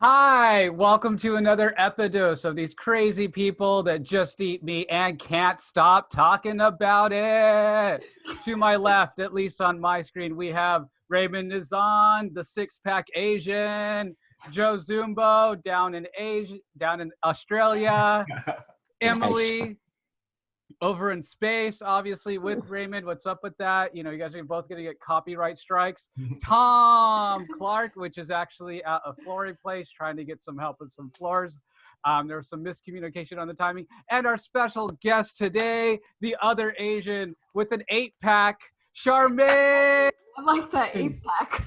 Hi, welcome to another epidose of these crazy people that just eat meat and can't stop talking about it. To my left, at least on my screen, we have Raymond Nizan, the six-pack Asian, Joe Zumbo down in Australia, Emily over in space, obviously with Raymond. What's up with that? You know, you guys are both going to get copyright strikes. Tom Clark, which is actually at a flooring place trying to get some help with some floors. There was some miscommunication on the timing. And our special guest today, the other Asian with an 8-pack, Charmaine. I like that 8-pack.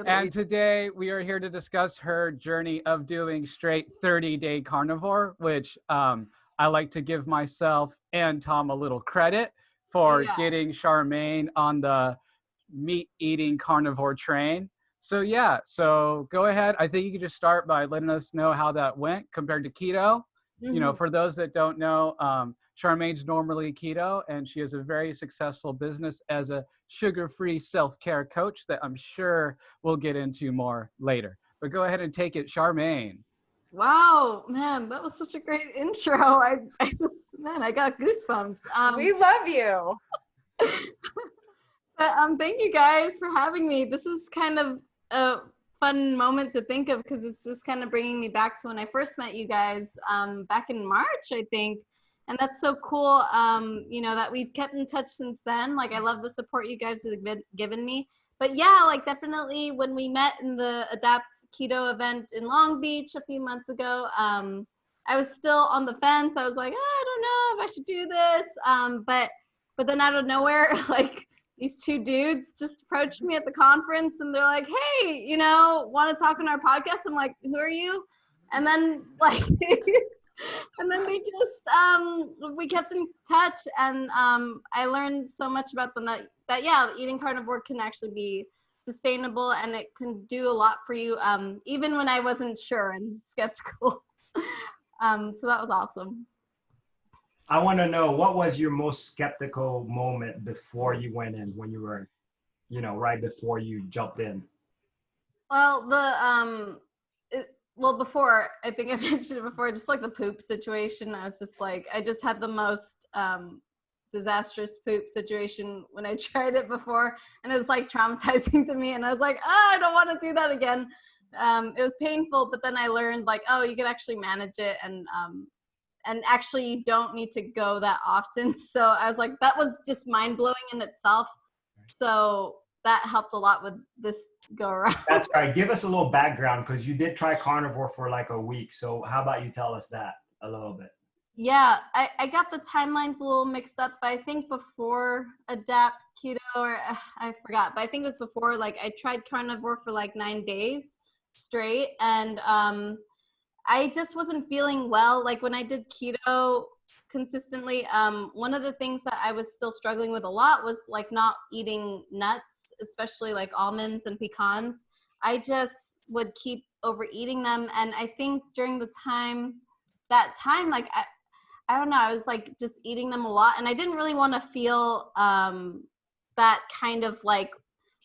And today we are here to discuss her journey of doing straight 30-day carnivore, which I like to give myself and Tom a little credit for getting Charmaine on the meat-eating carnivore train. So yeah, so go ahead. I think you can just start by letting us know how that went compared to keto. Mm-hmm. You know, for those that don't know, Charmaine's normally keto, and she has a very successful business as a sugar-free self-care coach that I'm sure we'll get into more later. But go ahead and take it, Charmaine. Wow, man, that was such a great intro. I got goosebumps. We love you. But thank you guys for having me. This is kind of a fun moment to think of because it's just kind of bringing me back to when I first met you guys back in March, I think. And that's so cool, you know, that we've kept in touch since then. Like, I love the support you guys have given me. But yeah, like, definitely when we met in the Adapt Keto event in Long Beach a few months ago, I was still on the fence. I was like, oh, I don't know if I should do this. But then out of nowhere, like, these two dudes just approached me at the conference and they're like, hey, you know, want to talk on our podcast? I'm like, who are you? And then, like... And then we just, we kept in touch, and I learned so much about them that yeah, eating carnivore can actually be sustainable, and it can do a lot for you, even when I wasn't sure and skeptical. So that was awesome. I want to know, what was your most skeptical moment before you went in, when you were, you know, right before you jumped in? Well, before, I think I mentioned it before, just like the poop situation, I was just like, I just had the most disastrous poop situation when I tried it before, and it was like traumatizing to me, and I was like, oh, I don't want to do that again. It was painful, but then I learned like, oh, you can actually manage it, and actually you don't need to go that often. So I was like, that was just mind-blowing in itself. So that helped a lot with this go around. That's right. Give us a little background, because you did try carnivore for like a week. So how about you tell us that a little bit? Yeah, I got the timelines a little mixed up, but I think before Adapt Keto, or I forgot, but I think it was before, like, I tried carnivore for like 9 days straight, and I just wasn't feeling well. Like, when I did keto consistently, one of the things that I was still struggling with a lot was like not eating nuts, especially like almonds and pecans. I just would keep overeating them, and I think during the time like I don't know, I was like just eating them a lot, and I didn't really want to feel that kind of like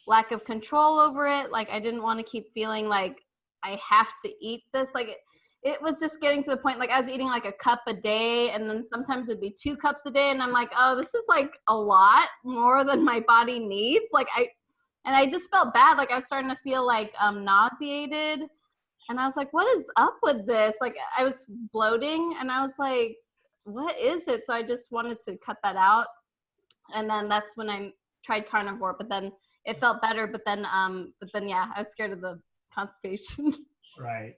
lack of control over it. Like, I didn't want to keep feeling like I have to eat this. Like, it was just getting to the point, like, I was eating like a cup a day, and then sometimes it'd be 2 cups a day, and I'm like, oh, this is like a lot more than my body needs. Like, I just felt bad. Like, I was starting to feel like nauseated, and I was like, what is up with this? Like, I was bloating, and I was like, what is it? So I just wanted to cut that out, and then that's when I tried carnivore. But then it felt better. But then yeah, I was scared of the constipation. Right.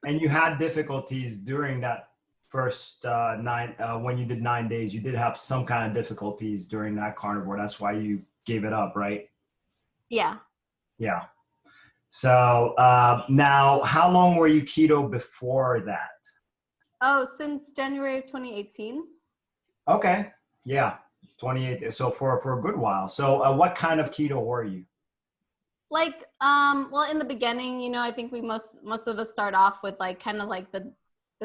And you had difficulties during that first when you did 9 days. You did have some kind of difficulties during that carnivore. That's why you gave it up, right? Yeah. Yeah. So now, how long were you keto before that? Oh, since January of 2018. Okay. Yeah. 28. So for a good while. So what kind of keto were you? Like, well, in the beginning, you know, I think most of us start off with like kind of like the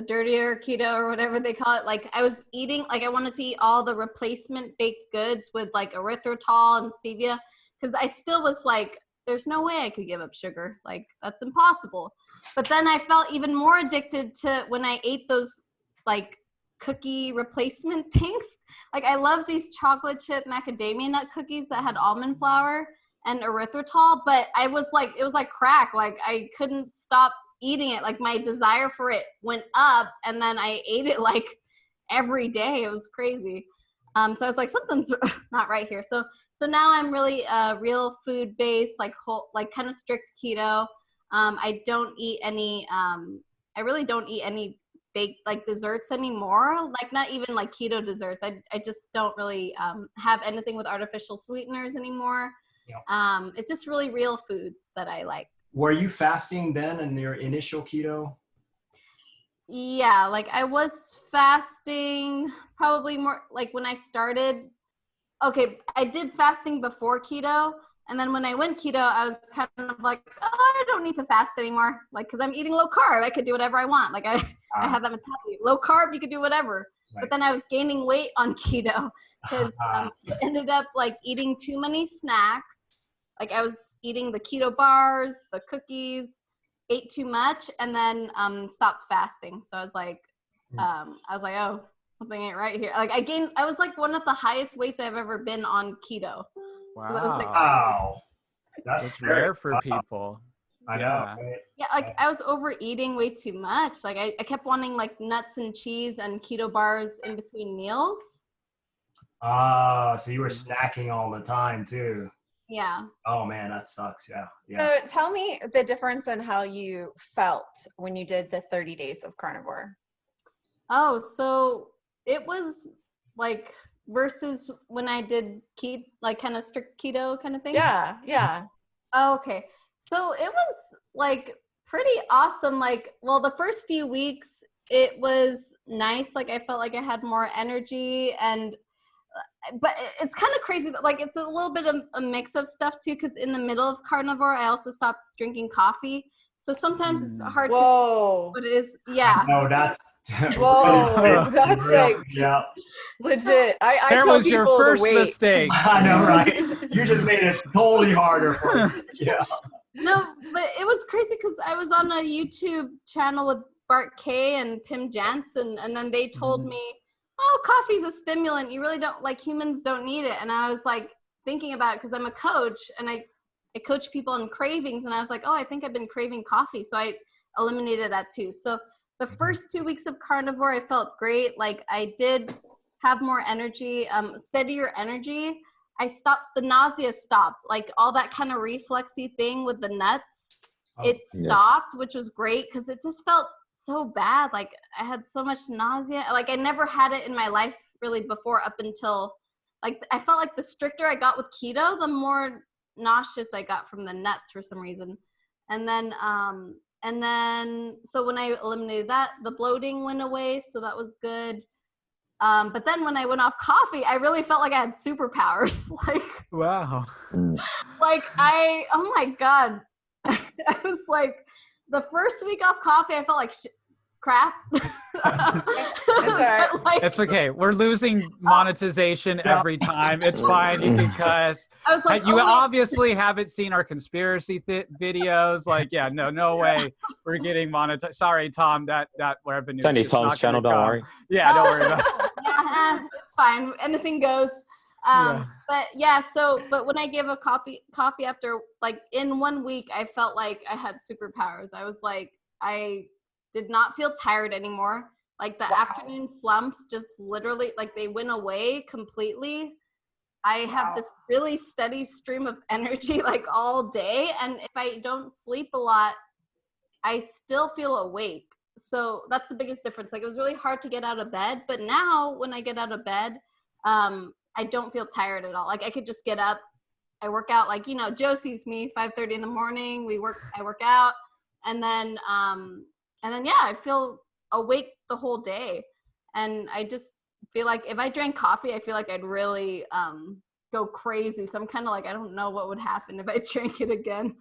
dirtier keto or whatever they call it. Like, I was eating, like, I wanted to eat all the replacement baked goods with like erythritol and stevia, because I still was like there's no way I could give up sugar. Like, that's impossible. But then I felt even more addicted to when I ate those like cookie replacement things. Like, I love these chocolate chip macadamia nut cookies that had almond flour and erythritol, but I was like, it was like crack. Like, I couldn't stop eating it. Like, my desire for it went up, and then I ate it like every day. It was crazy. So I was like, something's not right here. So now I'm really real food based, like whole, like kind of strict keto. I don't eat any. I really don't eat any baked like desserts anymore. Like, not even like keto desserts. I just don't really have anything with artificial sweeteners anymore. Yep. It's just really real foods that I like. Were you fasting then in your initial keto? Yeah, like I was fasting probably more like when I started. Okay, I did fasting before keto, and then when I went keto, I was kind of like, oh, I don't need to fast anymore, like, because I'm eating low carb, I could do whatever I want. Like, I have that mentality. Low carb, you could do whatever. Right. But then I was gaining weight on keto because I ended up like eating too many snacks. Like, I was eating the keto bars, the cookies, ate too much, and then stopped fasting. So I was like, oh, something ain't right here. Like, I was like one of the highest weights I've ever been on keto. Wow. So that was like, wow. That's rare for people. I know. Right? Yeah, like I was overeating way too much. Like, I kept wanting like nuts and cheese and keto bars in between meals. So you were snacking all the time too. Yeah. Oh man, that sucks. Yeah. So tell me the difference in how you felt when you did the 30 days of carnivore. Oh, so it was like versus when I did like kind of strict keto kind of thing. Yeah. Oh, okay. So it was like pretty awesome. Like, well, the first few weeks it was nice. Like, I felt like I had more energy, but it's kind of crazy. Like, it's a little bit of a mix of stuff too, because in the middle of carnivore, I also stopped drinking coffee. So sometimes it's hard to see what it is. Yeah. No, that's whoa. That's like legit. I there tell was your people first mistake. I know, right? You just made it totally harder for me. Yeah. No, but it was crazy because I was on a YouTube channel with Bart Kay and Pim Jansen, and then they told me, oh, coffee's a stimulant. You really don't, like, humans don't need it. And I was like thinking about it because I'm a coach and I coach people on cravings, and I was like, oh, I think I've been craving coffee. So I eliminated that too. So the first 2 weeks of carnivore, I felt great. Like, I did have more energy, steadier energy. I stopped, the nausea stopped, like all that kind of reflexy thing with the nuts. It stopped, which was great because it just felt so bad. Like, I had so much nausea. Like, I never had it in my life really before, up until, like, I felt like the stricter I got with keto, the more nauseous I got from the nuts for some reason. And then so when I eliminated that, the bloating went away, so that was good. But then when I went off coffee, I really felt like I had superpowers. Like, wow. Like, oh my God. I was like, the first week off coffee, I felt like crap. It's okay. We're losing monetization every time. It's fine. You can cuss. I was like, you obviously haven't seen our conspiracy videos. Like, yeah, no way we're getting monetized. Sorry, Tom, that revenue. It's on your Tom's channel, don't worry. Yeah, don't worry about it. Yeah, it's fine. Anything goes. But yeah, but when I gave a coffee after, like, in 1 week, I felt like I had superpowers. I was like, I did not feel tired anymore. Like, the afternoon slumps just literally, like, they went away completely. I have this really steady stream of energy, like, all day. And if I don't sleep a lot, I still feel awake. So that's the biggest difference. Like, it was really hard to get out of bed, but now when I get out of bed, I don't feel tired at all. Like, I could just get up, I work out, like, you know, Joe sees me 5:30 in the morning, I work out, and then yeah, I feel awake the whole day. And I just feel like if I drank coffee, I feel like I'd really go crazy. So I'm kind of like, I don't know what would happen if I drank it again.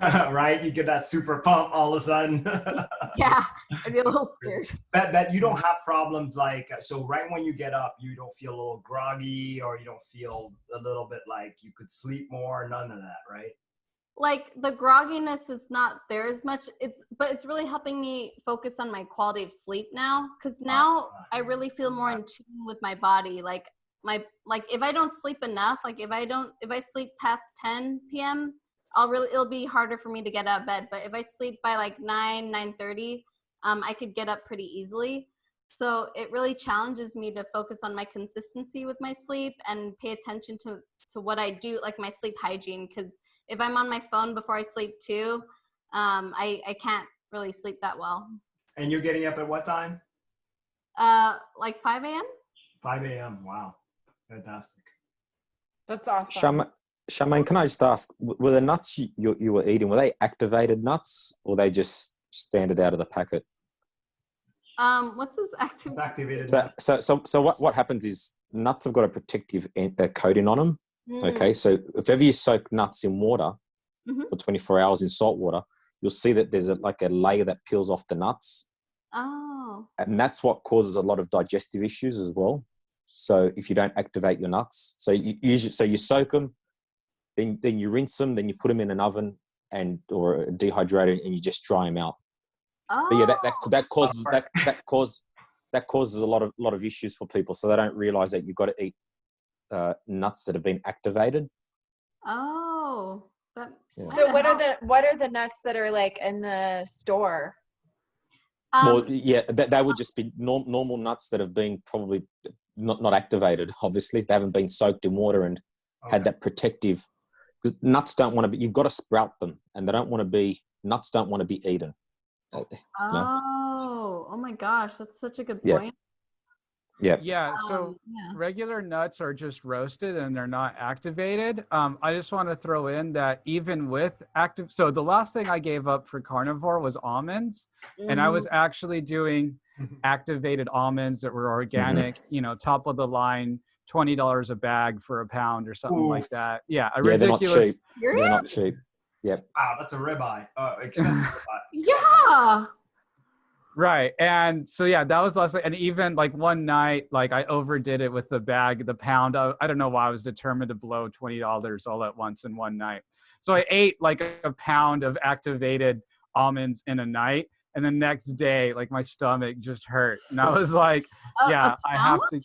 Right? You get that super pump all of a sudden. Yeah, I'd be a little scared. But you don't have problems like, so right when you get up, you don't feel a little groggy, or you don't feel a little bit like you could sleep more, none of that, right? like the grogginess is not there as much. But it's really helping me focus on my quality of sleep now, because now I really feel more in tune with my body. Like if I don't sleep enough, like if I sleep past 10 p.m., it'll be harder for me to get out of bed. But if I sleep by like 9:30, I could get up pretty easily. So it really challenges me to focus on my consistency with my sleep and pay attention to what I do, like my sleep hygiene. Because if I'm on my phone before I sleep too, I can't really sleep that well. And you're getting up at what time? Like 5 a.m. 5 a.m. Wow. Fantastic. That's awesome. Charmaine, can I just ask, were the nuts you were eating, were they activated nuts or they just standard out of the packet? What's this Activated. So what happens is nuts have got a protective coating on them. Okay, so if ever you soak nuts in water for 24 hours in salt water, you'll see that there's a layer that peels off the nuts. Oh. And that's what causes a lot of digestive issues as well. So if you don't activate your nuts, so you soak them, then you rinse them, then you put them in an oven or a dehydrator, and you just dry them out. Oh. But yeah, that causes a lot of issues for people. So they don't realize that you've got to eat nuts that have been activated. Oh. So what are the nuts that are like in the store? Well, yeah, they would just be normal nuts that have been probably not activated. Obviously, they haven't been soaked in water and had that protective. Because nuts don't want to be. You've got to sprout them, and they don't want to be. Nuts don't want to be eaten. Oh my gosh, that's such a good point. Yeah. So regular nuts are just roasted and they're not activated. I just want to throw in that even with so the last thing I gave up for carnivore was almonds, and I was actually doing activated almonds that were organic, top of the line, $20 a bag for a pound or something like that. Yeah, ridiculous. They're not cheap. Yep. Wow, that's a ribeye. Expensive ribeye. Yeah. Right. And so, yeah, that was last. And even like one night, like I overdid it with the pound. I don't know why I was determined to blow $20 all at once in one night. So I ate like a pound of activated almonds in a night. And the next day, like my stomach just hurt. And I was like, I have to.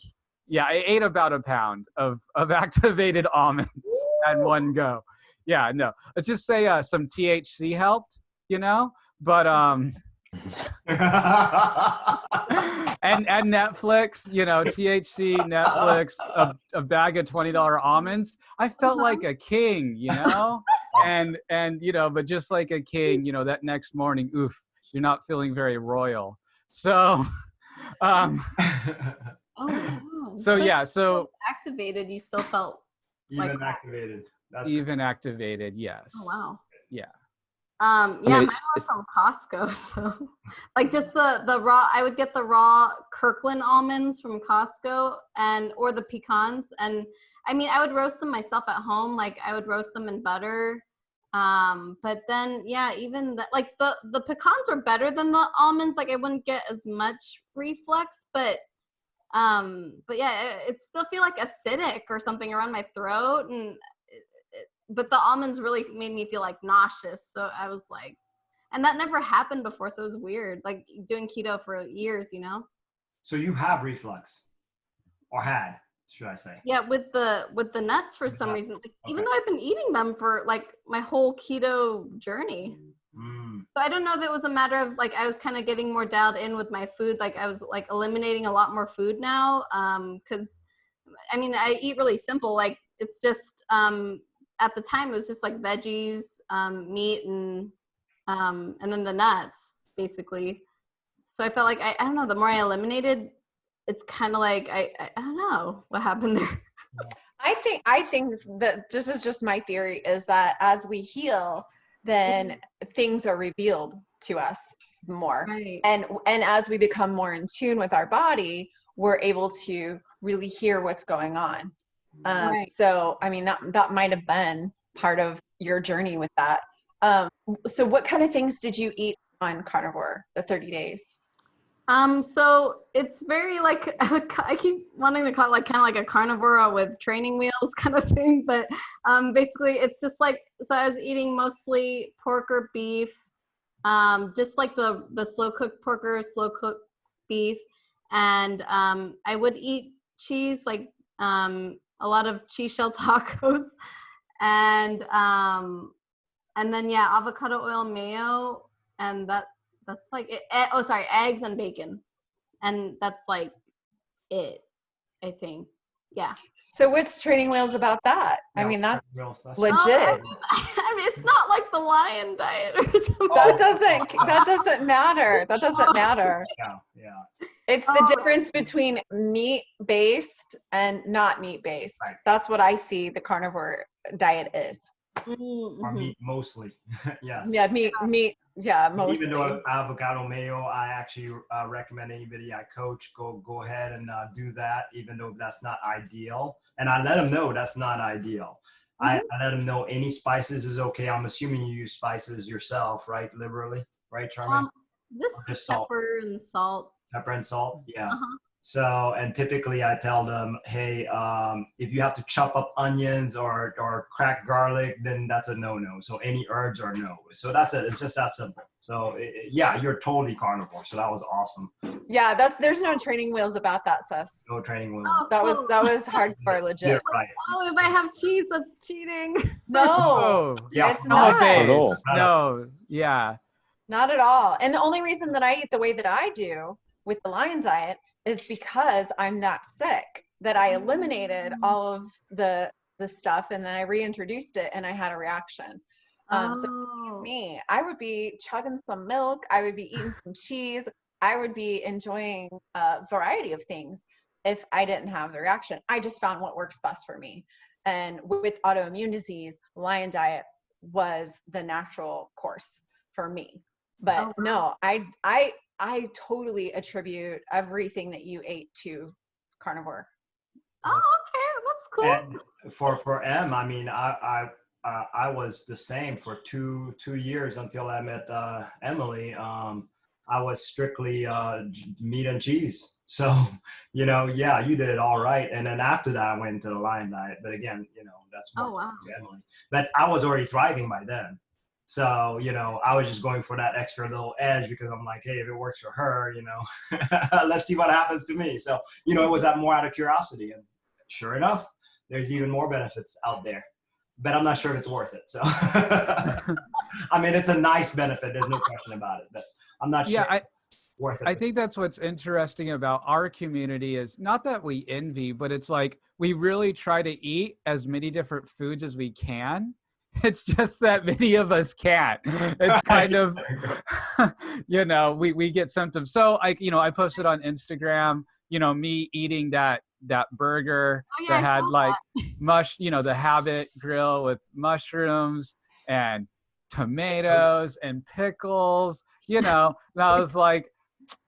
Yeah, I ate about a pound of activated almonds at one go. Yeah, no. Let's just say some THC helped, but and Netflix, THC, Netflix, a bag of $20 almonds. I felt like a king, and but just like a king, that next morning, oof, you're not feeling very royal. So, so activated, you still felt even activated. That's even activated, yes. Oh wow. Yeah. Mine was from Costco. So like just the raw, I would get the raw Kirkland almonds from Costco or the pecans. And I mean, I would roast them myself at home. Like I would roast them in butter. But then, even like the pecans are better than the almonds. Like I wouldn't get as much reflux, but it still feel like acidic or something around my throat. But the almonds really made me feel like nauseous. So I was like, and that never happened before. So it was weird, like doing keto for years, So you have reflux, or had, should I say? Yeah, with the nuts for some reason. Like, even though I've been eating them for like my whole keto journey. So I don't know if it was a matter of like I was kind of getting more dialed in with my food. Like I was like eliminating a lot more food now. Because I mean I eat really simple. Like it's just at the time it was just like veggies, meat, and then the nuts basically. So I felt like I don't know, the more I eliminated, it's kind of like I don't know what happened there. I think that this is just my theory, is that as we heal, then things are revealed to us more. Right. And as we become more in tune with our body, we're able to really hear what's going on. Right. So, I mean, that might have been part of your journey with that. So what kind of things did you eat on carnivore the 30 days? So it's very like I keep wanting to call it like kind of like a carnivore with training wheels kind of thing, but basically it's just like, so I was eating mostly pork or beef, just like the slow cooked pork or slow cooked beef, and I would eat cheese, like a lot of cheese shell tacos, and then yeah, avocado oil, mayo, and that's like it. Oh, sorry, eggs and bacon, and that's like it, I think. Yeah. So what's training wheels about that? I mean, that's legit. I mean, it's not like the lion diet or something. That doesn't matter. That doesn't matter. Yeah. It's the difference between meat-based and not meat-based. Right. That's what I see the carnivore diet is. Mm-hmm. Or meat mostly. Yes. Yeah, meat. Yeah, mostly. Even though avocado mayo, I actually recommend anybody I coach go ahead and do that, even though that's not ideal. And I let them know that's not ideal. I let them know any spices is okay. I'm assuming you use spices yourself, right? Liberally, right, Charmaine? Just pepper and salt. Pepper and salt, yeah. So, and typically I tell them, hey, if you have to chop up onions or crack garlic, then that's a no-no. So any herbs are no. So that's it. It's just that simple. So yeah, you're totally carnivore. So that was awesome. Yeah, there's no training wheels about that, Sus. No training wheels. Oh, that was hardcore legit. You're right. Oh, if I have cheese, that's cheating. No, Yeah, it's not. At all. No, yeah. Not at all. And the only reason that I eat the way that I do with the lion diet is because I'm that sick that I eliminated all of the stuff and then I reintroduced it and I had a reaction. So for me, I would be chugging some milk. I would be eating some cheese. I would be enjoying a variety of things if I didn't have the reaction. I just found what works best for me. And with autoimmune disease, lion diet was the natural course for me. But no, I totally attribute everything that you ate to carnivore. Oh, okay, that's cool. And for M, I mean, I was the same for two years until I met Emily. I was strictly meat and cheese. So, yeah, you did it all right. And then after that, I went into the lion diet. But again, that's more for Emily. But I was already thriving by then. So, I was just going for that extra little edge because I'm like, hey, if it works for her, let's see what happens to me. So, it was more out of curiosity. And sure enough, there's even more benefits out there. But I'm not sure if it's worth it. So, I mean, it's a nice benefit. There's no question about it. But I'm not sure it's worth it. I think that's what's interesting about our community is not that we envy, but it's like we really try to eat as many different foods as we can. It's just that many of us can't. It's kind of, we get symptoms. So I posted on Instagram, me eating that burger that had like the Habit grill with mushrooms and tomatoes and pickles, and I was like,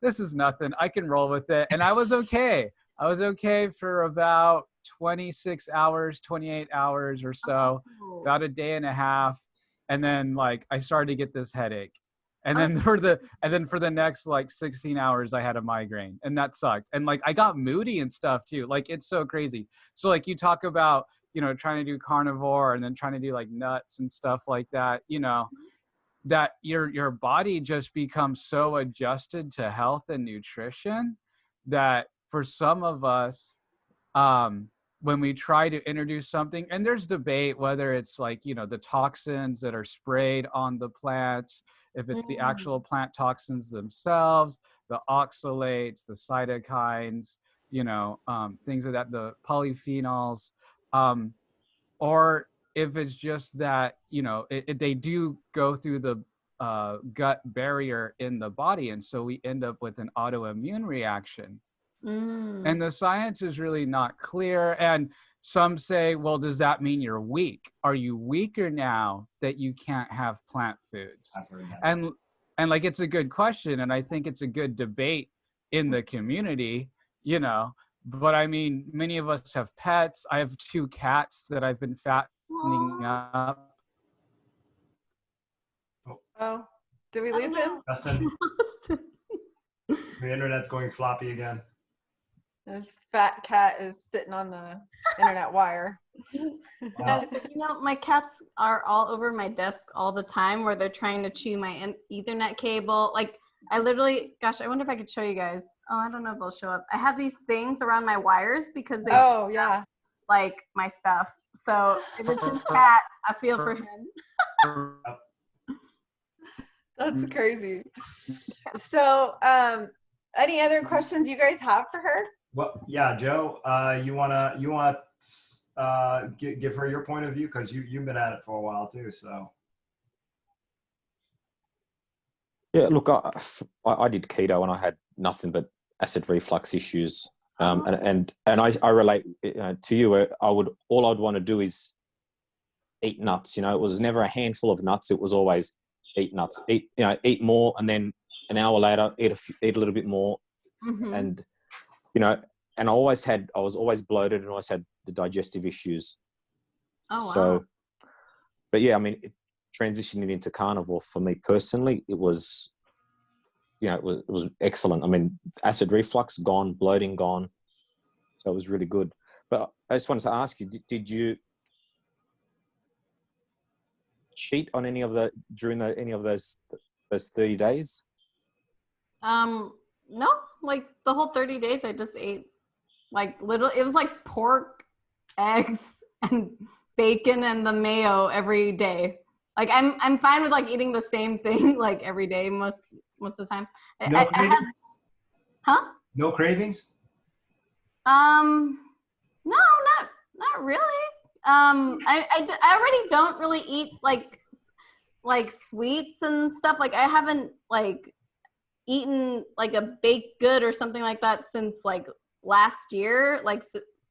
this is nothing. I can roll with it. And I was okay. I was okay for about 26 hours, 28 hours or so, about a day and a half. And then I started to get this headache. And then for the next 16 hours, I had a migraine and that sucked. And I got moody and stuff too. It's so crazy. So you talk about, trying to do carnivore and then trying to do nuts and stuff like that, that your body just becomes so adjusted to health and nutrition that for some of us, when we try to introduce something, and there's debate whether it's the toxins that are sprayed on the plants, if it's the actual plant toxins themselves, the oxalates, the cytokines, things like that, the polyphenols, or if it's just that, they do go through the gut barrier in the body. And so we end up with an autoimmune reaction. And the science is really not clear. And some say, well, does that mean you're weak? Are you weaker now that you can't have plant foods? And it's a good question. And I think it's a good debate in the community, but I mean, many of us have pets. I have 2 cats that I've been fattening up. Oh, did we lose him? Justin. The internet's going floppy again. This fat cat is sitting on the internet wire. Wow. You know, my cats are all over my desk all the time where they're trying to chew my Ethernet cable. Like, I literally, gosh, I wonder if I could show you guys. Oh, I don't know if they'll show up. I have these things around my wires because they Oh, yeah. like my stuff. So if it's his cat, I feel for him. That's crazy. So, any other questions you guys have for her? Well, yeah, Joe, you wanna give her your point of view, because you've been at it for a while too. So Yeah, look, I did keto and I had nothing but acid reflux issues, and I relate to you. All I'd want to do is eat nuts. You know, it was never a handful of nuts. It was always eat nuts, eat more, and then an hour later eat a little bit more, and and I was always bloated and always had the digestive issues. Oh, wow. So, but yeah, I mean, transitioning into carnivore for me personally, it was excellent. I mean, acid reflux gone, bloating gone, so it was really good. But I just wanted to ask you, did you cheat on any of those 30 days? No, like the whole 30 days I just ate like it was like pork, eggs, and bacon and the mayo every day. Like I'm fine with like eating the same thing like every day most of the time. No cravings? Huh? No cravings? No, not really. I already don't really eat like sweets and stuff. Like I haven't like eaten like a baked good or something like that since like last year, like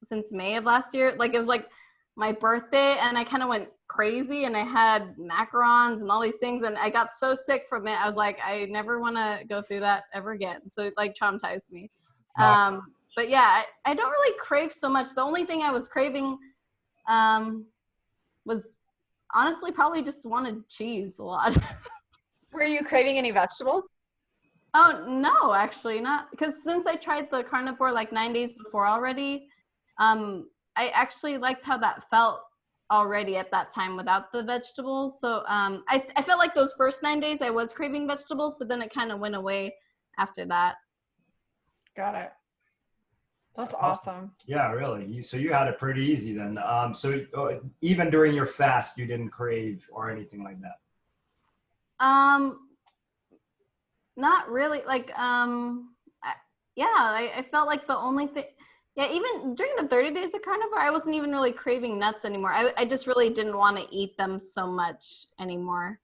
since May of last year. Like it was like my birthday and I kind of went crazy and I had macarons and all these things and I got so sick from it. I was like, I never want to go through that ever again. So it like traumatized me. But yeah, I don't really crave so much. The only thing I was craving was honestly probably just wanted cheese a lot. Were you craving any vegetables? Oh, no, actually not. Because since I tried the carnivore like 9 days before already, I actually liked how that felt already at that time without the vegetables. So I felt like those first 9 days I was craving vegetables, but then it kind of went away after that. Got it. That's awesome. Yeah, really. So you had it pretty easy then. So even during your fast, you didn't crave or anything like that? Not really. Like, I felt like the only thing, even during the 30 days of carnivore, I wasn't even really craving nuts anymore. I just really didn't want to eat them so much anymore.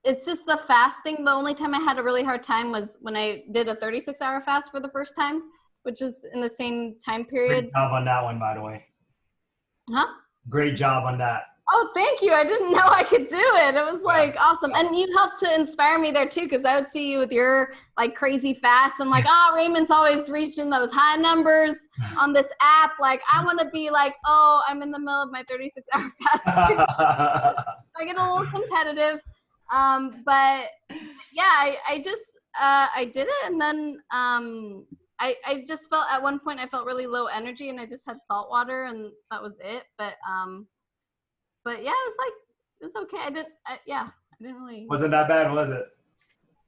It's just the fasting. The only time I had a really hard time was when I did a 36-hour fast for the first time, which is in the same time period. Great job on that one, by the way. Huh? Great job on that. Oh, thank you. I didn't know I could do it. It was like awesome. And you helped to inspire me there too, because I would see you with your like crazy fast. I'm like, oh, Raymond's always reaching those high numbers on this app. Like, I want to be like, oh, I'm in the middle of my 36-hour fast. I get a little competitive. But yeah, I did it. And then I just felt at one point I felt really low energy and I just had salt water and that was it. But yeah, it was okay. I didn't really. Wasn't that bad, was it?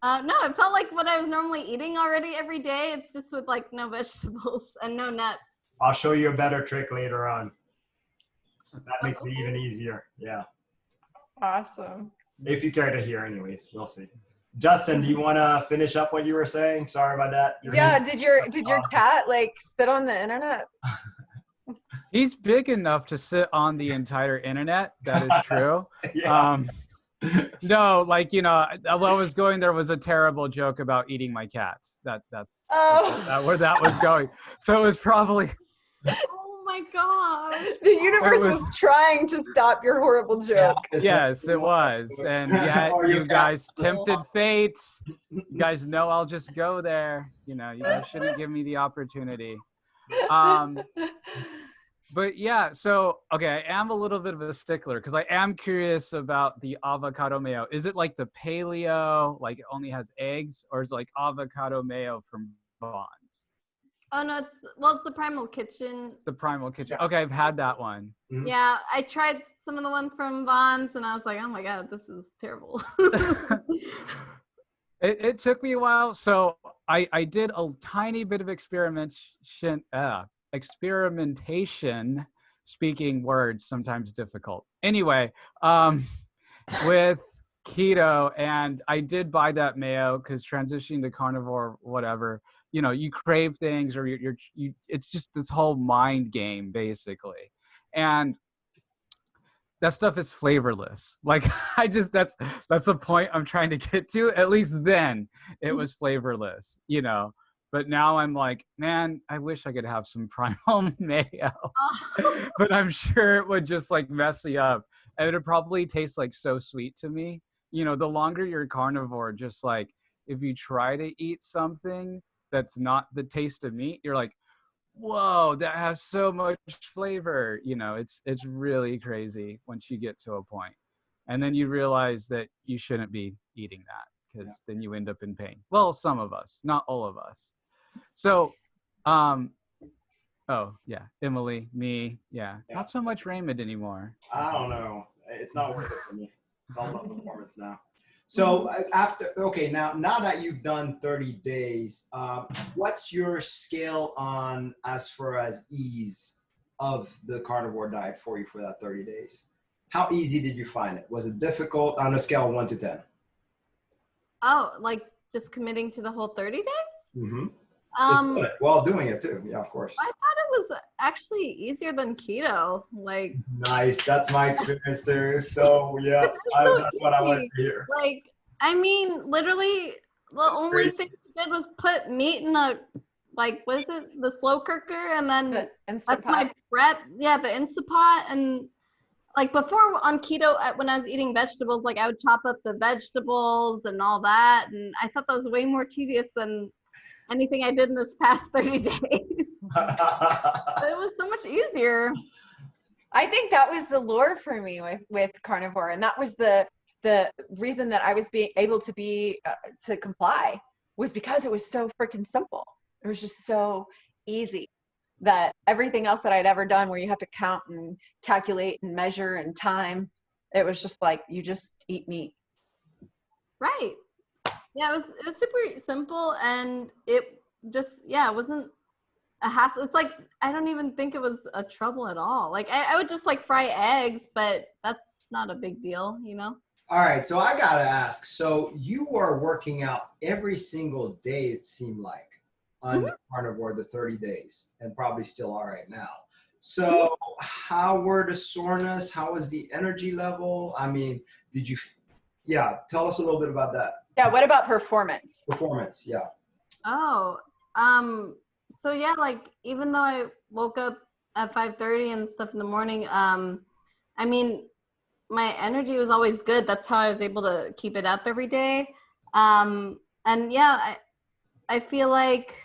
No, it felt like what I was normally eating already every day. It's just with like no vegetables and no nuts. I'll show you a better trick later on. That makes it even easier. Yeah. Awesome. If you care to hear, anyways, we'll see. Justin, do you want to finish up what you were saying? Sorry about that. Did your cat like spit on the internet? He's big enough to sit on the entire internet. That is true. Yeah. No, like, while I was going, there was a terrible joke about eating my cats. That's where that was going. So it was probably. Oh my gosh. The universe was trying to stop your horrible joke. Yes, it was. And yet you guys tempted fate. You guys know I'll just go there. You guys shouldn't give me the opportunity. But yeah, so okay, I am a little bit of a stickler because I am curious about the avocado mayo. Is it like the paleo, like it only has eggs, or is it like avocado mayo from Vons? Oh no, it's the Primal Kitchen. It's the Primal Kitchen. Okay, I've had that one. Mhm. Yeah, I tried some of the ones from Vons, and I was like, oh my god, this is terrible. It took me a while, so I did a tiny bit of experimentation. Speaking words sometimes difficult. Anyway, with keto, and I did buy that mayo because transitioning to carnivore, whatever, you know, you crave things, or you it's just this whole mind game basically, and that stuff is flavorless. Like that's the point I'm trying to get to. At least then it was flavorless, you know. But now I'm like, man, I wish I could have some Primal mayo. But I'm sure it would just like mess me up. And it would probably taste like so sweet to me. You know, the longer you're carnivore, just like if you try to eat something that's not the taste of meat, you're like, whoa, that has so much flavor. You know, it's really crazy once you get to a point. And then you realize that you shouldn't be eating that because then you end up in pain. Well, some of us, not all of us. So, oh yeah, Emily, me, not so much Raymond anymore. I don't know. It's not worth it for me. It's all about performance now. So now that you've done 30 days, what's your scale on as far as ease of the carnivore diet for you for that 30 days? How easy did you find it? Was it difficult on a scale of 1 to 10? Oh, like just committing to the whole 30 days? Mm-hmm. While doing it too. Yeah, of course. I thought it was actually easier than keto. Like, nice. That's my experience too. So yeah, that's what I like to hear. Like, I mean, literally, the only thing I did was put meat in a, like, what is it? The slow cooker, and then that's my prep. Yeah, the Instapot. And like before on keto, when I was eating vegetables, like I would chop up the vegetables and all that, and I thought that was way more tedious than anything I did in this past 30 days. But it was so much easier. I think that was the lure for me with carnivore, and that was the reason that I was being able to be to comply, was because it was so freaking simple. It was just so easy that everything else that I'd ever done, where you have to count and calculate and measure and time, it was just like, you just eat meat. Right. Yeah, it was super simple, and it just, it wasn't a hassle. It's like, I don't even think it was a trouble at all. Like I would just like fry eggs, but that's not a big deal, you know? All right, so I gotta ask, so you were working out every single day, it seemed like, on the carnivore, the 30 days, and probably still are right now. So how were the soreness? How was the energy level? I mean, tell us a little bit about that. Yeah, what about performance? Performance, yeah. Oh, so yeah, like even though I woke up at 5:30 and stuff in the morning, I mean, my energy was always good. That's how I was able to keep it up every day. And yeah, I feel like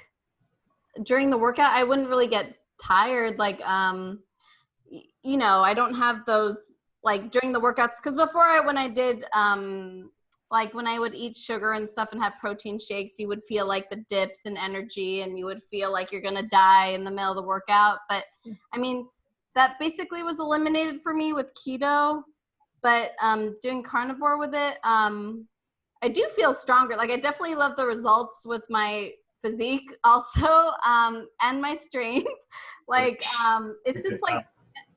during the workout, I wouldn't really get tired. Like, you know, I don't have those, like during the workouts, because before when I did, like when I would eat sugar and stuff and have protein shakes, you would feel like the dips in energy, and you would feel like you're going to die in the middle of the workout. But I mean, that basically was eliminated for me with keto. But doing carnivore with it, I do feel stronger. Like I definitely love the results with my physique also, and my strength. Like it's just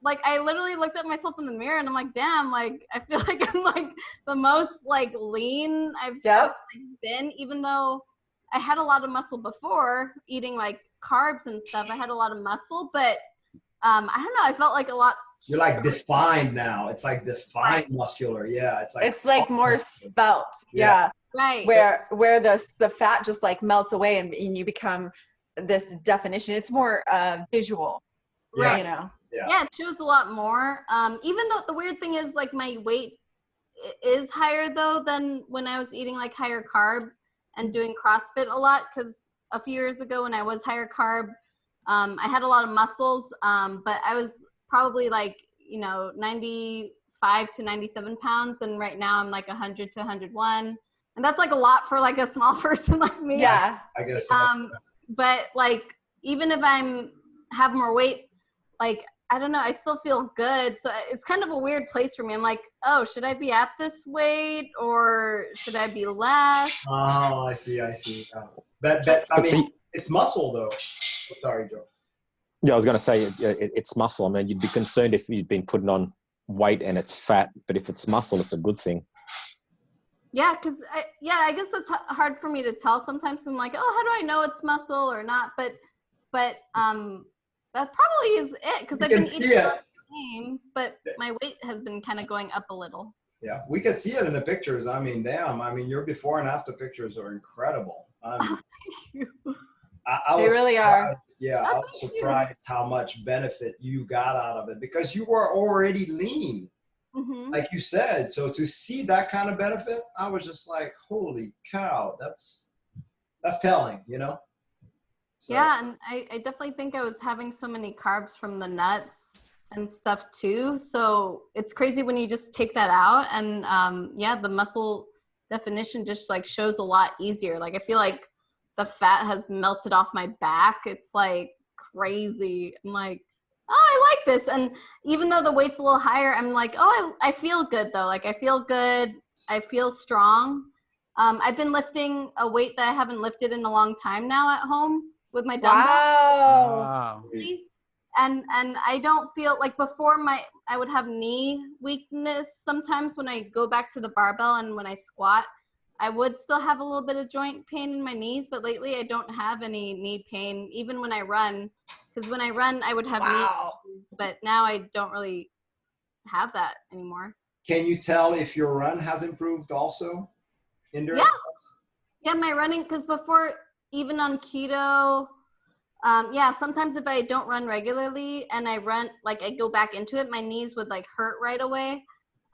like I literally looked at myself in the mirror and I'm like, damn, like I feel like I'm like the most like lean I've ever been, even though I had a lot of muscle before eating like carbs and stuff. I had a lot of muscle, but I don't know, I felt like a lot. You're like defined now. It's like defined muscular. Yeah. It's like more spelt. Yeah. Right. Where the fat just like melts away and you become this definition. It's more visual. Right. You know? Yeah, it shows a lot more. Even though the weird thing is like my weight is higher though than when I was eating like higher carb and doing CrossFit a lot, because a few years ago when I was higher carb, I had a lot of muscles, but I was probably like, 95 to 97 pounds. And right now I'm like 100 to 101. And that's like a lot for like a small person like me. Yeah. I guess. But like, even if have more weight, like, I don't know, I still feel good. So it's kind of a weird place for me. I'm like, oh, should I be at this weight or should I be less? Oh, I see. But I mean, it's muscle though. Oh, sorry, Joe. Yeah, I was going to say it's muscle. I mean, you'd be concerned if you'd been putting on weight and it's fat, but if it's muscle, it's a good thing. Yeah, because I guess that's hard for me to tell. Sometimes I'm like, oh, how do I know it's muscle or not? But that probably is it, because I've been eating the same, but my weight has been kind of going up a little. Yeah, we can see it in the pictures. I mean, damn. I mean, your before and after pictures are incredible. Thank you. They really are. Yeah, I was surprised how much benefit you got out of it because you were already lean, like you said. So to see that kind of benefit, I was just like, holy cow, that's telling, So. Yeah, and I definitely think I was having so many carbs from the nuts and stuff too. So it's crazy when you just take that out, and the muscle definition just like shows a lot easier. Like I feel like the fat has melted off my back. It's like crazy. I'm like, oh, I like this. And even though the weight's a little higher, I'm like, oh, I feel good though. Like I feel good. I feel strong. I've been lifting a weight that I haven't lifted in a long time now at home with my dumbbell. Wow. And I don't feel like before I would have knee weakness sometimes when I go back to the barbell, and when I squat, I would still have a little bit of joint pain in my knees, but lately I don't have any knee pain, even when I run, because when I run, I would have knee pain, but now I don't really have that anymore. Can you tell if your run has improved also? Yeah, my running, because before, even on keto, sometimes if I don't run regularly and I run, like I go back into it, my knees would like hurt right away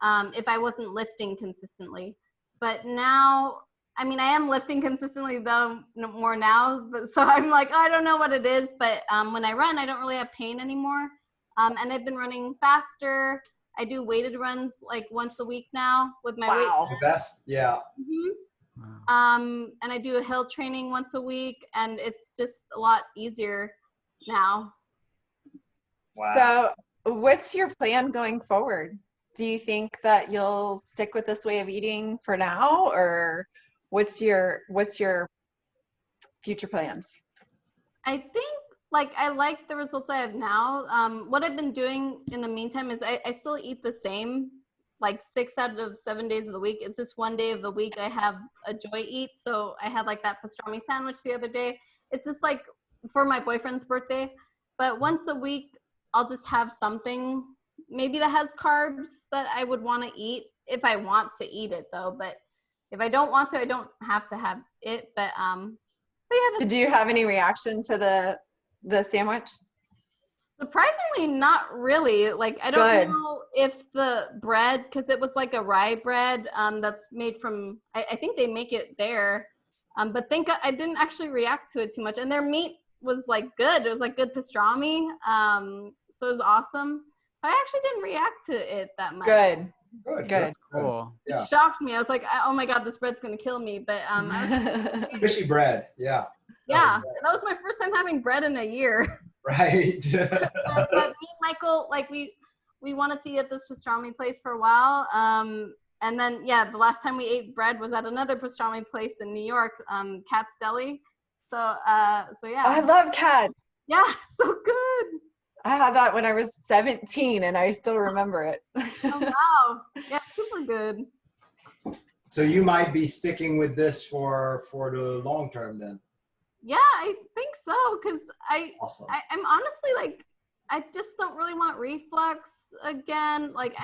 if I wasn't lifting consistently. But now, I mean, I am lifting consistently though more now, but so I'm like, I don't know what it is, but when I run, I don't really have pain anymore. And I've been running faster. I do weighted runs like once a week now with my weight. The best, yeah. And I do a hill training once a week, and it's just a lot easier now. Wow. So what's your plan going forward? Do you think that you'll stick with this way of eating for now, or what's your future plans? I think like I like the results I have now. What I've been doing in the meantime is I still eat the same like 6 out of 7 days of the week. It's just one day of the week I have a joy eat. So I had like that pastrami sandwich the other day. It's just like for my boyfriend's birthday. But once a week, I'll just have something maybe that has carbs that I would want to eat if I want to eat it though. But if I don't want to, I don't have to have it. But yeah. Did you have any reaction to the sandwich? Surprisingly, not really. Like, I don't know if the bread, because it was like a rye bread that's made from, I think they make it there. But I didn't actually react to it too much. And their meat was like good. It was like good pastrami. So it was awesome. I actually didn't react to it that much. Good. That's cool. It shocked me. I was like, oh my God, this bread's going to kill me. But I was fishy bread. Yeah. Yeah. That was my first time having bread in a year. Right. but me and Michael, like we wanted to eat at this pastrami place for a while. And then, the last time we ate bread was at another pastrami place in New York, Kat's Deli. So yeah. Oh, I love Kat's. Yeah, so good. I had that when I was 17 and I still remember it. Oh, wow. Yeah, super good. So you might be sticking with this for the long term then? Yeah, I think so, because Awesome. I'm honestly like, I just don't really want reflux again. Like,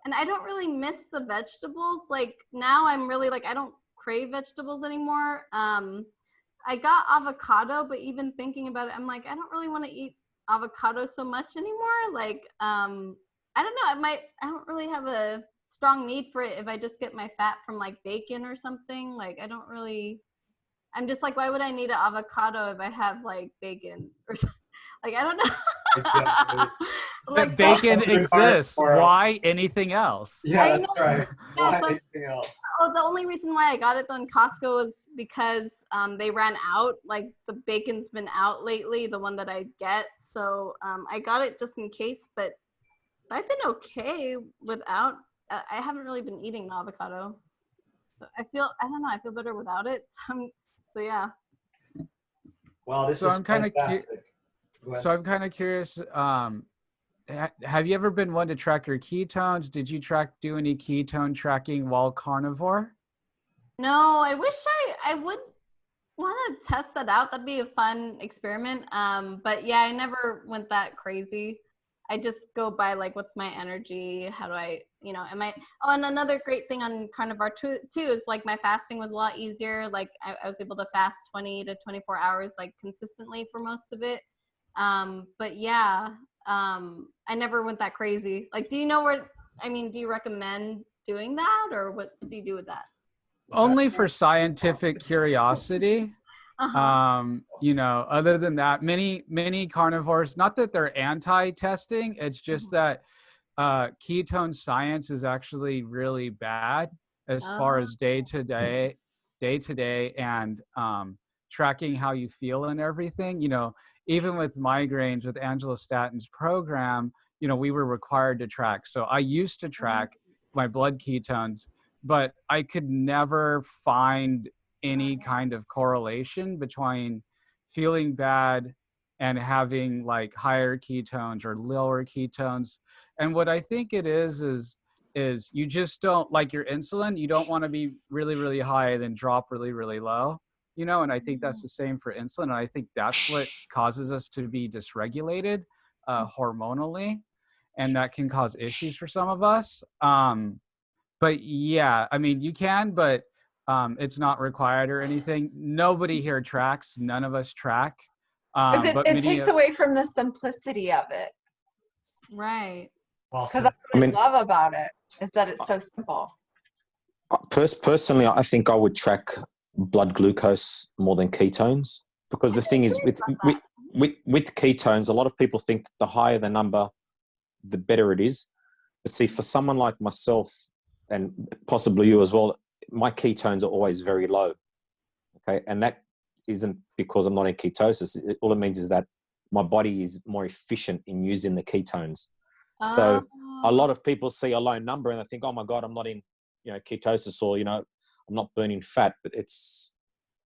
and I don't really miss the vegetables. Like now I'm really like, I don't crave vegetables anymore. I got avocado, but even thinking about it, I'm like, I don't really want to eat avocado so much anymore. Like, I don't know. I don't really have a strong need for it if I just get my fat from like bacon or something. Like, I don't really, I'm just like, why would I need an avocado if I have like bacon or Like, I don't know. Exactly. But bacon exists. Why anything else? Yeah, that's right. Yeah, Why so, anything else? the only reason why I got it though in Costco was because they ran out. Like the bacon's been out lately, the one that I get. So I got it just in case, but I've been okay without. I haven't really been eating the avocado. So I don't know, I feel better without it. So yeah. Wow, this So is I'm kind of fantastic. Go ahead. so I'm kind of curious. Have you ever been one to track your ketones? Did you do any ketone tracking while carnivore? No, I wish I would want to test that out. That'd be a fun experiment. But yeah, I never went that crazy. I just go by like, what's my energy? How do I, oh, and another great thing on Carnivore too is like my fasting was a lot easier. Like I was able to fast 20 to 24 hours, like consistently for most of it. But yeah, I never went that crazy. Like, do you recommend doing that, or what do you do with that? Only for scientific curiosity. Other than that, many carnivores, not that they're anti-testing, it's just that ketone science is actually really bad as far as day to day and tracking how you feel and everything. Even with migraines with Angela Statton's program, we were required to track. So I used to track my blood ketones, but I could never find any kind of correlation between feeling bad and having like higher ketones or lower ketones. And what I think it is you just don't, like your insulin, you don't want to be really, really high and then drop really, really low, and I think that's the same for insulin. And I think that's what causes us to be dysregulated hormonally. And that can cause issues for some of us. But yeah, I mean, you can, but it's not required or anything. Nobody here tracks. None of us track. But it takes away from the simplicity of it. Right. Because that's what I love about it, is that it's so simple. Personally, I think I would track blood glucose more than ketones, because the thing is with ketones, a lot of people think that the higher the number, the better it is. But see, for someone like myself, and possibly you as well, my ketones are always very low. Okay. And that isn't because I'm not in ketosis. All it means is that my body is more efficient in using the ketones. So a lot of people see a low number and they think, oh my God, I'm not in, ketosis, or, I'm not burning fat, but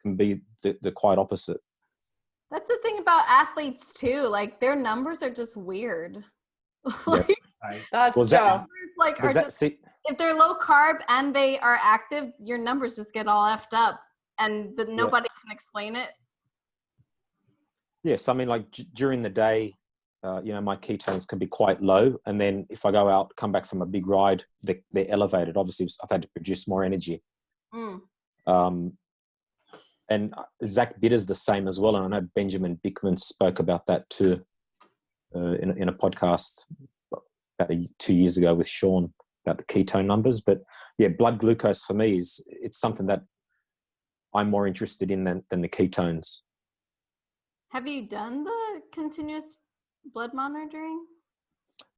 can be the quite opposite. That's the thing about athletes too. Like their numbers are just weird. If they're low carb and they are active, your numbers just get all effed up, and nobody can explain it. Yes, I mean, like during the day, my ketones can be quite low, and then if I go out, come back from a big ride, they're elevated. Obviously, I've had to produce more energy. And Zach Bitter's the same as well, and I know Benjamin Bickman spoke about that too in a podcast about 2 years ago with Sean about the ketone numbers. But yeah, blood glucose for me it's something that I'm more interested in than the ketones. Have you done the continuous blood monitoring?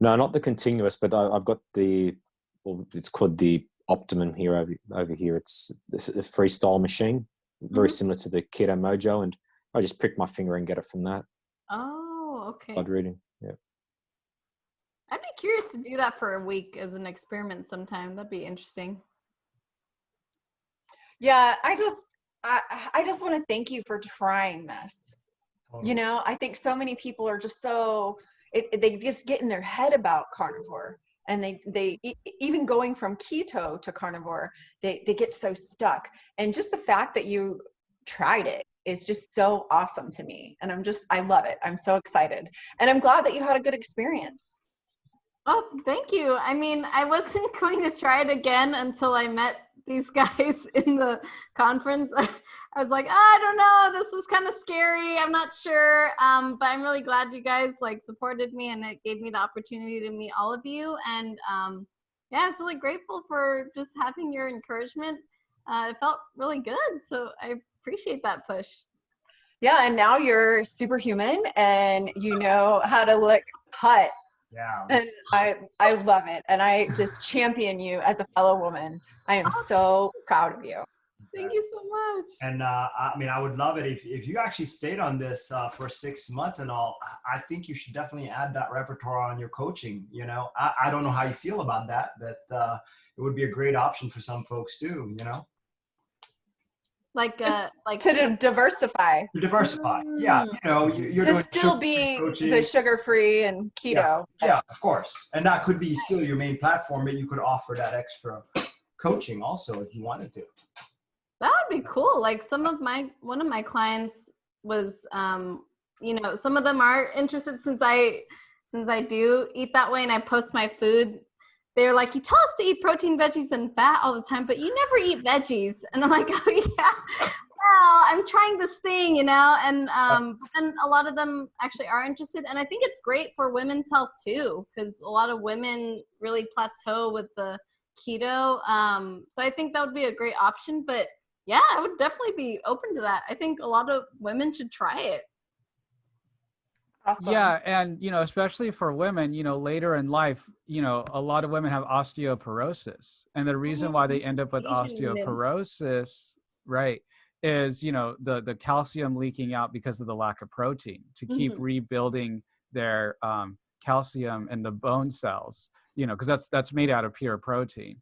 No, not the continuous, but I've got it's called the Optimum here over here. It's a freestyle machine, very similar to the Keto Mojo, and I just prick my finger and get it from that. Oh, okay. Blood reading, yeah. I'd be curious to do that for a week as an experiment sometime. That'd be interesting. Yeah, I just want to thank you for trying this. I think so many people are just they just get in their head about carnivore, and they even going from keto to carnivore, they get so stuck. And just the fact that you tried it is just so awesome to me. And I love it. I'm so excited. And I'm glad that you had a good experience. Oh, thank you. I mean, I wasn't going to try it again until I met these guys in the conference. I was like, I don't know, this is kind of scary. I'm not sure. But I'm really glad you guys supported me, and it gave me the opportunity to meet all of you. And I was really grateful for just having your encouragement. It felt really good. So I appreciate that push. Yeah, and now you're superhuman and you know how to look hot. Yeah. And I love it. And I just champion you as a fellow woman. I am so proud of you. Thank you so much. And I mean, I would love it if you actually stayed on this for 6 months and all. I think you should definitely add that repertoire on your coaching. You know, I don't know how you feel about that, but it would be a great option for some folks too. You know, like to diversify. to diversify. Yeah, you know, you're To doing still be coaching. the sugar-free and keto. Yeah, of course. And that could be still your main platform, but you could offer that extra coaching also if you wanted to. That would be cool. Like one of my clients was, you know, some of them are interested since I do eat that way and I post my food. They're like, you tell us to eat protein, veggies, and fat all the time, but you never eat veggies. And I'm like, oh yeah, well, I'm trying this thing, you know. And but then a lot of them actually are interested, and I think it's great for women's health too, because a lot of women really plateau with the keto. So I think that would be a great option. But yeah, I would definitely be open to that. I think a lot of women should try it. Awesome. Yeah, and you know, especially for women, you know, later in life, you know, a lot of women have osteoporosis, and the reason why they end up with Asian women. osteoporosis, right, is, you know, the calcium leaking out because of the lack of protein to keep rebuilding their calcium in the bone cells, you know, because that's made out of pure protein.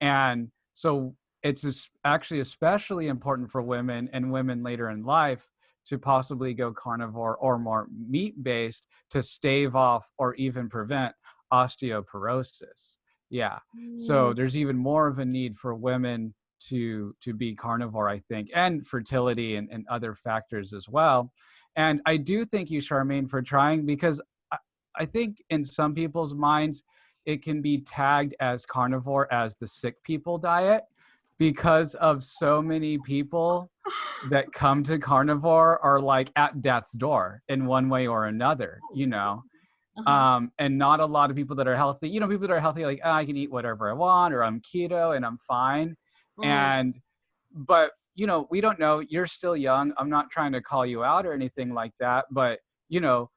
And so it's actually especially important for women and women later in life to possibly go carnivore or more meat-based to stave off or even prevent osteoporosis. Yeah. So there's even more of a need for women to be carnivore, I think, and fertility and other factors as well. And I do thank you, Charmaine, for trying, because I think in some people's minds, it can be tagged as carnivore as the sick people diet, because of so many people that come to carnivore are like at death's door in one way or another, you know. And not a lot of people that are healthy, you know, people that are healthy, like, oh, I can eat whatever I want, or I'm keto and I'm fine. But you know, we don't know, you're still young. I'm not trying to call you out or anything like that, but you know,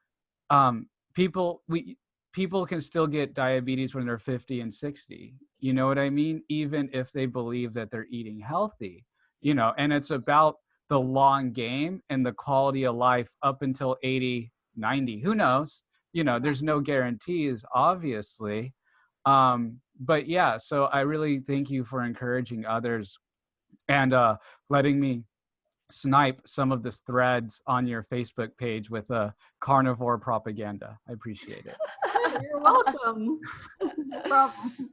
people can still get diabetes when they're 50 and 60. You know what I mean? Even if they believe that they're eating healthy, you know, and it's about the long game and the quality of life up until 80, 90, who knows? You know, there's no guarantees, obviously. But yeah, so I really thank you for encouraging others and letting me snipe some of the threads on your Facebook page with carnivore propaganda. I appreciate it. You're welcome. No problem.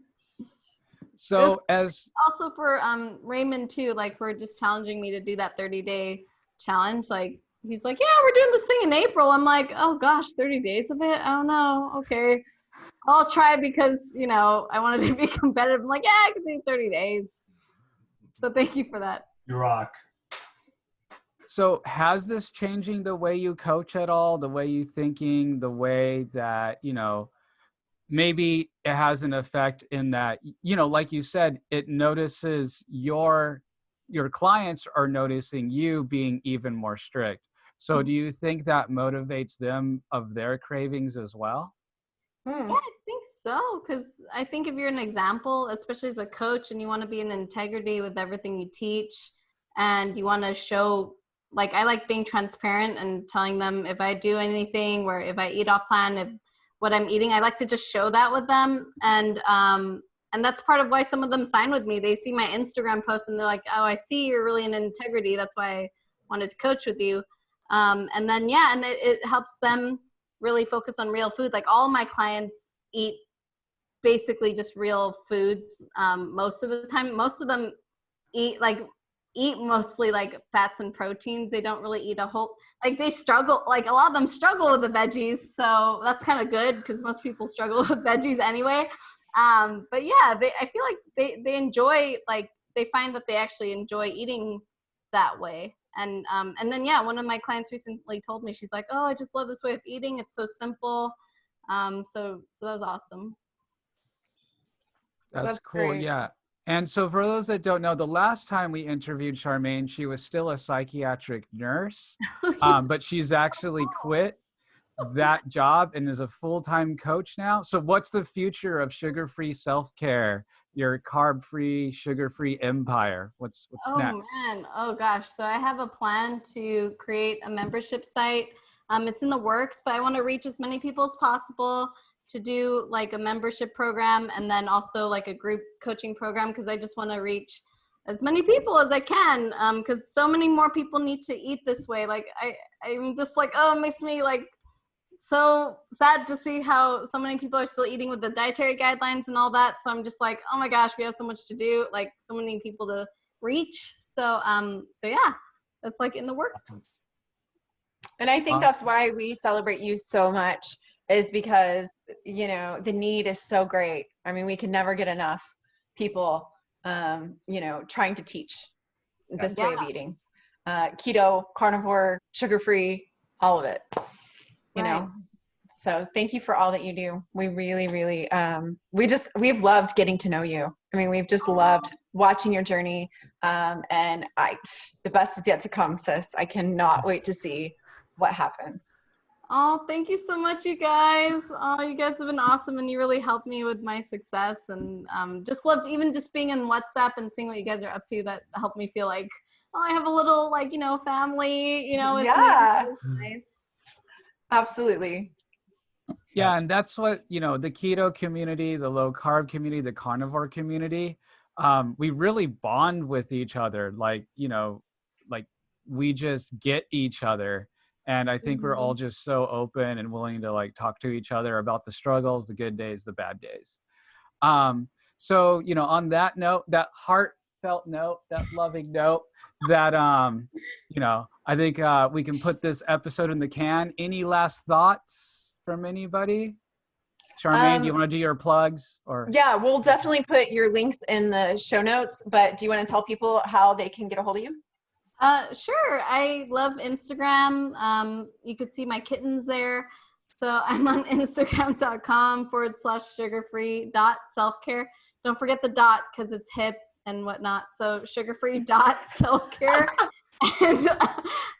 So as also for Raymond too, like for just challenging me to do that 30-day challenge, like he's like, yeah, we're doing this thing in April. I'm like, oh gosh, 30 days of it? I don't know. Okay, I'll try, because you know, I wanted to be competitive. I'm like, yeah, I can do 30 days. So thank you for that. You rock. So has this changing the way you coach at all, the way you thinking, the way that, you know, maybe it has an effect in that, you know, like you said, it notices your clients are noticing you being even more strict. So do you think that motivates them of their cravings as well? Yeah, I think so. Because I think if you're an example, especially as a coach, and you want to be in integrity with everything you teach, and you want to show, like, I like being transparent and telling them if I do anything, or if I eat off plan, if what I'm eating, I like to just show that with them. And that's part of why some of them sign with me. They see my Instagram post and they're like, oh, I see you're really in integrity. That's why I wanted to coach with you. And then, yeah, and it helps them really focus on real food. Like all my clients eat basically just real foods most of the time. Most of them eat mostly like fats and proteins. They don't really eat a whole, like they struggle, like a lot of them struggle with the veggies. So that's kind of good, because most people struggle with veggies anyway. But yeah, I feel like they enjoy, like they find that they actually enjoy eating that way. And then, yeah, one of my clients recently told me, she's like, oh, I just love this way of eating. It's so simple. So that was awesome. That's cool. Great. Yeah. And so for those that don't know, the last time we interviewed Charmaine, she was still a psychiatric nurse, but she's actually quit that job and is a full-time coach now. So what's the future of sugar-free self-care, your carb-free, sugar-free empire? What's next? Man, oh gosh. So I have a plan to create a membership site. It's in the works, but I want to reach as many people as possible, to do like a membership program and then also like a group coaching program, because I just want to reach as many people as I can, because so many more people need to eat this way. Like I'm just like, oh, it makes me like so sad to see how so many people are still eating with the dietary guidelines and all that. So I'm just like, oh my gosh, we have so much to do, like so many people to reach. So yeah, that's like in the works. And I think that's why we celebrate you so much, is because, you know, the need is so great. I mean, we can never get enough people, you know, trying to teach this way of eating. Keto, carnivore, sugar-free, all of it, you know. So thank you for all that you do. We really, really, we've loved getting to know you. I mean, we've just loved watching your journey. And the best is yet to come, sis. I cannot wait to see what happens. Oh, thank you so much, you guys. Oh, you guys have been awesome, and you really helped me with my success. And just loved even just being in WhatsApp and seeing what you guys are up to. That helped me feel like, oh, I have a little, like, you know, family, you know. Yeah. Nice. Absolutely. Yeah, and that's what, you know, the keto community, the low carb community, the carnivore community, we really bond with each other. Like, you know, like we just get each other. And I think we're all just so open and willing to like talk to each other about the struggles, the good days, the bad days. So, you know, on that note, that heartfelt note, that loving note, that, you know, I think we can put this episode in the can. Any last thoughts from anybody? Charmaine, do you want to do your plugs? Or yeah, we'll definitely put your links in the show notes, but do you want to tell people how they can get a hold of you? Sure. I love Instagram. You could see my kittens there. So I'm on Instagram.com/sugarfree.selfcare. Don't forget the dot, because it's hip and whatnot. So sugarfree.selfcare. And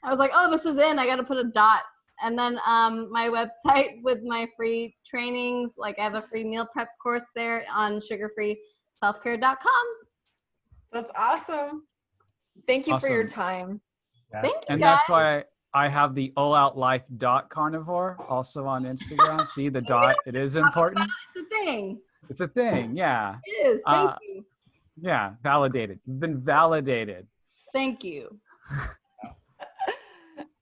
I was like, oh, this is in. I got to put a dot. And then my website with my free trainings, like I have a free meal prep course there on sugarfreeselfcare.com. That's awesome. Thank you for your time. Yes. Thank you, and guys. that's why I have the alloutlife.carnivore also on Instagram. See the dot, it is important. It's a thing. It's a thing, yeah. It is. Thank you. Yeah, validated. You've been validated. Thank you.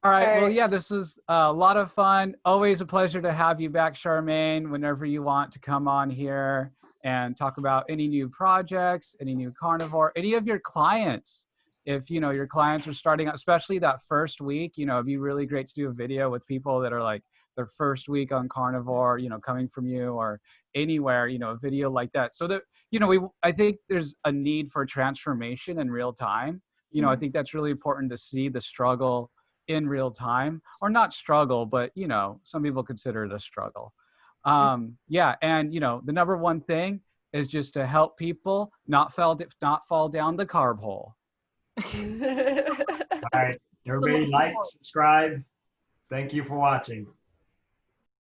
All right. Well, yeah, this was a lot of fun. Always a pleasure to have you back, Charmaine, whenever you want to come on here and talk about any new projects, any new carnivore, any of your clients. If, you know, your clients are starting out, especially that first week, you know, it'd be really great to do a video with people that are like their first week on carnivore, you know, coming from you or anywhere, you know, a video like that. So that, you know, I think there's a need for transformation in real time. You know, I think that's really important to see the struggle in real time, or not struggle, but, you know, some people consider it a struggle. Yeah. And, you know, the number one thing is just to help people not fall down the carb hole. All right. Everybody like, subscribe. Thank you for watching.